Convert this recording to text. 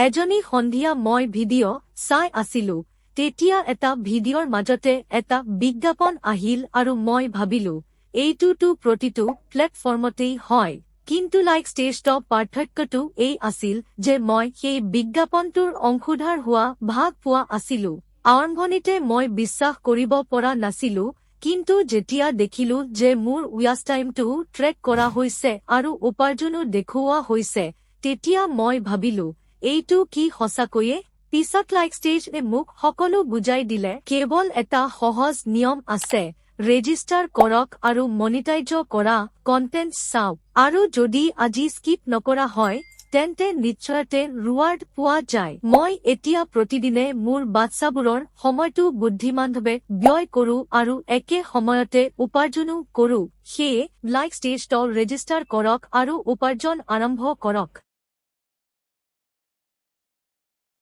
এজনী সন্ধিয়া মই ভিডিঅ' চাই আছিলো, তেতিয়া এটা ভিডিঅ'ৰ মাজতে এটা বিজ্ঞাপন আহিল আৰু মই ভাবিলো, এইটোতো প্ৰতিটো প্লেটফৰ্মতেই হয়। কিন্তু লাইকষ্টেষ্ট পাৰ্থক্যটো এই আছিল যে মই সেই বিজ্ঞাপনটোৰ অংশীদাৰ হোৱা ভাগ পোৱা আছিলো। আৰম্ভণিতে মই বিশ্বাস কৰিব পৰা নাছিলো, কিন্তু যেতিয়া দেখিলো যে মোৰ ওয়াচ টাইমটো ট্ৰেক কৰা হৈছে আৰু উপাৰ্জনো দেখুওৱা হৈছে, তেতিয়া মই ভাবিলো, এইটো কি সঁচাকৈয়ে? পিছত লাইকষ্টেজে মোক সকলো বুজাই দিলে। কেৱল এটা সহজ নিয়ম আছে, ৰেজিষ্টাৰ কৰক আৰু মনিটাইজ কৰা কণ্টেণ্ট চাওক। আৰু যদি আজি স্কিপ নকৰা হয়, তেন্তে নিশ্চয়তে ৰিৱাৰ্ড পোৱা যায়। মই এতিয়া প্ৰতিদিনে মোৰ বাচ্চাবোৰৰ সময়টো বুদ্ধিমানভাৱে ব্যয় কৰো আৰু একে সময়তে উপাৰ্জনো কৰো। সেয়ে লাইকষ্টেজত ৰেজিষ্টাৰ কৰক আৰু উপাৰ্জন আৰম্ভ কৰক।